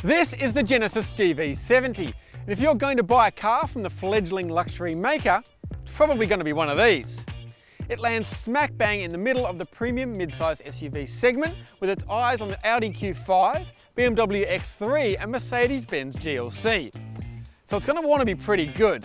This is the Genesis GV70, and if you're going to buy a car from the fledgling luxury maker, it's probably going to be one of these. It lands smack bang in the middle of the premium mid-size SUV segment with its eyes on the Audi Q5, BMW X3 and Mercedes-Benz GLC. So it's going to want to be pretty good.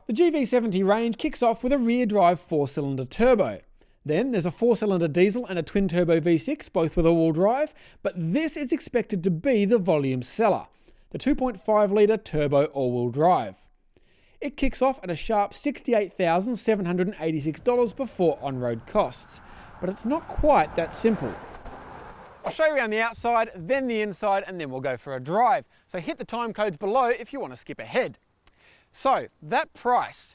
The GV70 Range kicks off with a rear-drive 4-cylinder turbo. Then there's a 4-cylinder diesel and a twin-turbo V6, both with all-wheel drive, but this is expected to be the volume seller, the 2.5-litre turbo all-wheel drive. It kicks off at a sharp $68,786 before on-road costs, but it's not quite that simple. I'll show you around the outside, then the inside, and then we'll go for a drive. So hit the time codes below if you want to skip ahead. So that price,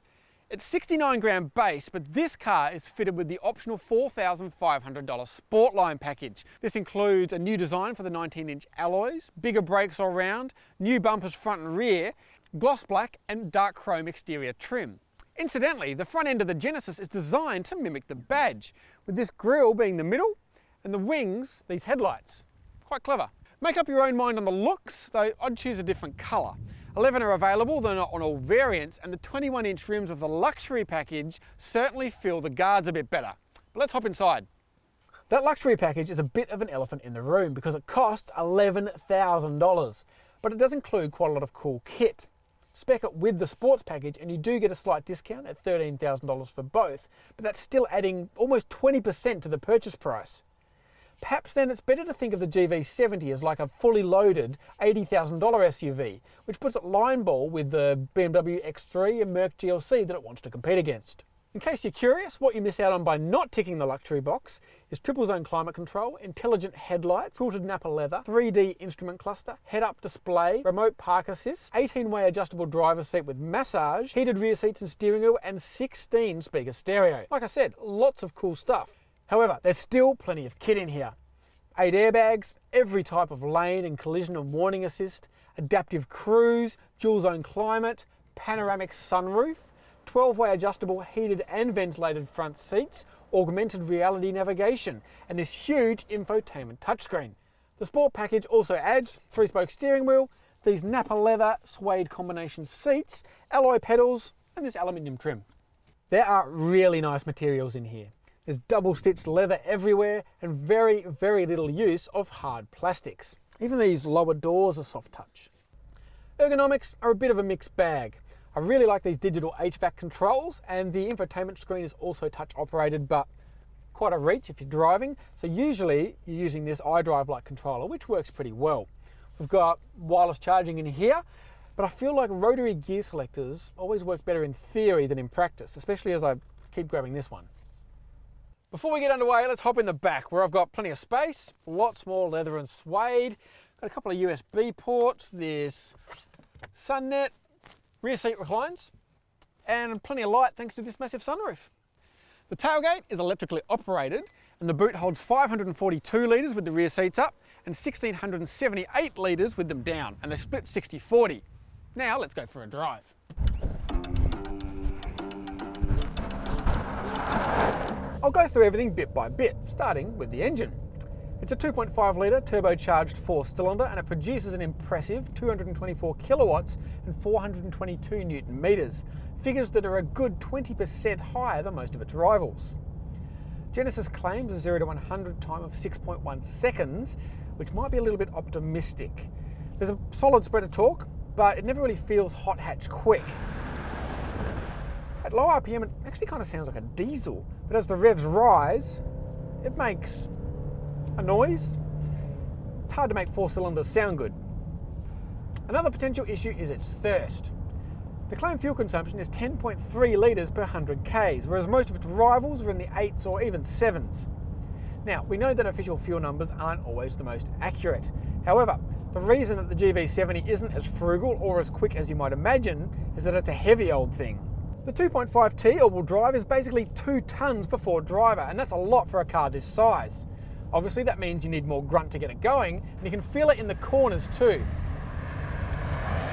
it's 69 grand base, but this car is fitted with the optional $4,500 Sportline package. This includes a new design for the 19-inch alloys, bigger brakes all round, new bumpers front and rear, gloss black and dark chrome exterior trim. Incidentally, the front end of the Genesis is designed to mimic the badge, with this grille being the middle and the wings, these headlights. Quite clever. Make up your own mind on the looks, though I'd choose a different colour. 11 are available, though not on all variants, and the 21-inch rims of the luxury package certainly feel the guards a bit better. But let's hop inside. That luxury package is a bit of an elephant in the room because it costs $11,000, but it does include quite a lot of cool kit. Spec it with the sports package and you do get a slight discount at $13,000 for both, but that's still adding almost 20% to the purchase price. Perhaps then it's better to think of the GV70 as like a fully loaded $80,000 SUV, which puts it line ball with the BMW X3 and Merc GLC that it wants to compete against. In case you're curious, what you miss out on by not ticking the luxury box is triple zone climate control, intelligent headlights, quilted Napa leather, 3D instrument cluster, head-up display, remote park assist, 18-way adjustable driver's seat with massage, heated rear seats and steering wheel, and 16-speaker stereo. Like I said, lots of cool stuff. However, there's still plenty of kit in here. 8 airbags, every type of lane and collision and warning assist, adaptive cruise, dual zone climate, panoramic sunroof, 12-way adjustable heated and ventilated front seats, augmented reality navigation, and this huge infotainment touchscreen. The sport package also adds 3-spoke steering wheel, these Napa leather suede combination seats, alloy pedals, and this aluminium trim. There are really nice materials in here. There's double-stitched leather everywhere and very, very little use of hard plastics. Even these lower doors are soft touch. Ergonomics are a bit of a mixed bag. I really like these digital HVAC controls, and the infotainment screen is also touch operated, but quite a reach if you're driving. So usually you're using this iDrive-like controller, which works pretty well. We've got wireless charging in here, but I feel like rotary gear selectors always work better in theory than in practice, especially as I keep grabbing this one. Before we get underway, let's hop in the back where I've got plenty of space, lots more leather and suede, got a couple of USB ports, there's sun net, rear seat reclines, and plenty of light thanks to this massive sunroof. The tailgate is electrically operated and the boot holds 542 litres with the rear seats up and 1678 litres with them down, and they split 60-40. Now let's go for a drive. I'll go through everything bit by bit, starting with the engine. It's a 2.5-litre turbocharged 4-cylinder and it produces an impressive 224 kilowatts and 422 newton meters, figures that are a good 20% higher than most of its rivals. Genesis claims a 0 to 100 time of 6.1 seconds, which might be a little bit optimistic. There's a solid spread of torque, but it never really feels hot hatch quick. At low RPM, it actually kind of sounds like a diesel, but as the revs rise, it makes a noise. It's hard to make 4-cylinders sound good. Another potential issue is its thirst. The claimed fuel consumption is 10.3 litres per 100 Ks, whereas most of its rivals are in the 8s or even 7s. Now, we know that official fuel numbers aren't always the most accurate. However, the reason that the GV70 isn't as frugal or as quick as you might imagine is that it's a heavy old thing. The 2.5T all-wheel drive is basically 2 tonnes per forward driver, and that's a lot for a car this size. Obviously that means you need more grunt to get it going, and you can feel it in the corners too.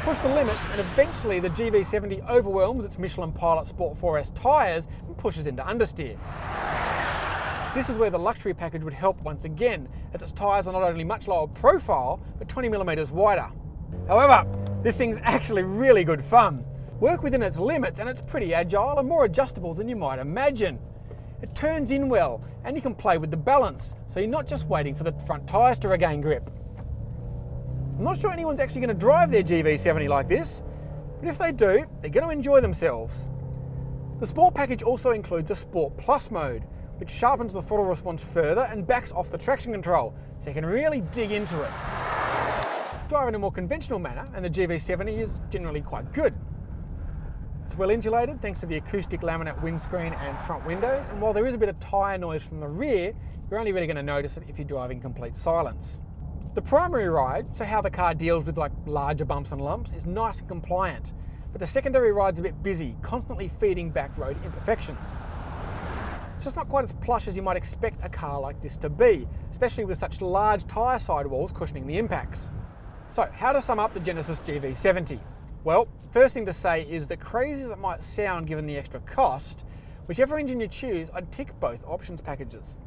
Push the limits and eventually the GV70 overwhelms its Michelin Pilot Sport 4S tyres and pushes into understeer. This is where the luxury package would help once again, as its tyres are not only much lower profile, but 20mm wider. However, this thing's actually really good fun. Work within its limits and it's pretty agile and more adjustable than you might imagine. It turns in well and you can play with the balance, so you're not just waiting for the front tyres to regain grip. I'm not sure anyone's actually going to drive their GV70 like this, but if they do, they're going to enjoy themselves. The Sport package also includes a Sport Plus mode, which sharpens the throttle response further and backs off the traction control, so you can really dig into it. Drive in a more conventional manner, and the GV70 is generally quite good. It's well insulated thanks to the acoustic laminate windscreen and front windows, and while there is a bit of tyre noise from the rear, you're only really going to notice it if you drive in complete silence. The primary ride, so how the car deals with like larger bumps and lumps, is nice and compliant, but the secondary ride's a bit busy, constantly feeding back road imperfections. It's just not quite as plush as you might expect a car like this to be, especially with such large tyre sidewalls cushioning the impacts. So, how to sum up the Genesis GV70? Well, first thing to say is that crazy as it might sound given the extra cost, whichever engine you choose, I'd tick both options packages.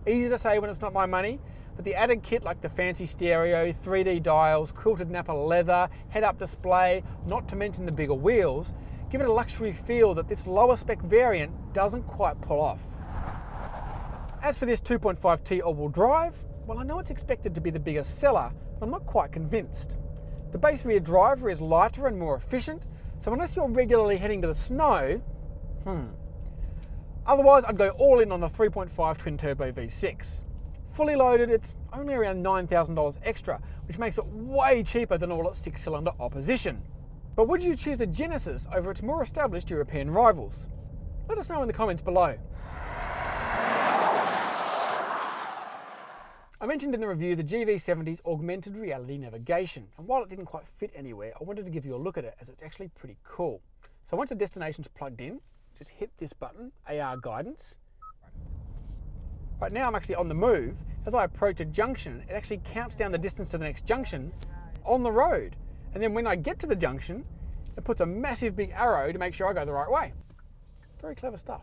Easy to say when it's not my money, but the added kit like the fancy stereo, 3D dials, quilted Napa leather, head-up display, not to mention the bigger wheels, give it a luxury feel that this lower spec variant doesn't quite pull off. As for this 2.5T all-wheel drive, well, I know it's expected to be the biggest seller, but I'm not quite convinced. The base rear driver is lighter and more efficient, so unless you're regularly heading to the snow, Otherwise, I'd go all in on the 3.5 twin-turbo V6. Fully loaded, it's only around $9,000 extra, which makes it way cheaper than all its 6-cylinder opposition. But would you choose the Genesis over its more established European rivals? Let us know in the comments below. I mentioned in the review the GV70's augmented reality navigation, and while it didn't quite fit anywhere, I wanted to give you a look at it as it's actually pretty cool. So once the destination's plugged in, just hit this button, AR guidance. Right now I'm actually on the move. As I approach a junction, it actually counts down the distance to the next junction on the road. And then when I get to the junction, it puts a massive big arrow to make sure I go the right way. Very clever stuff.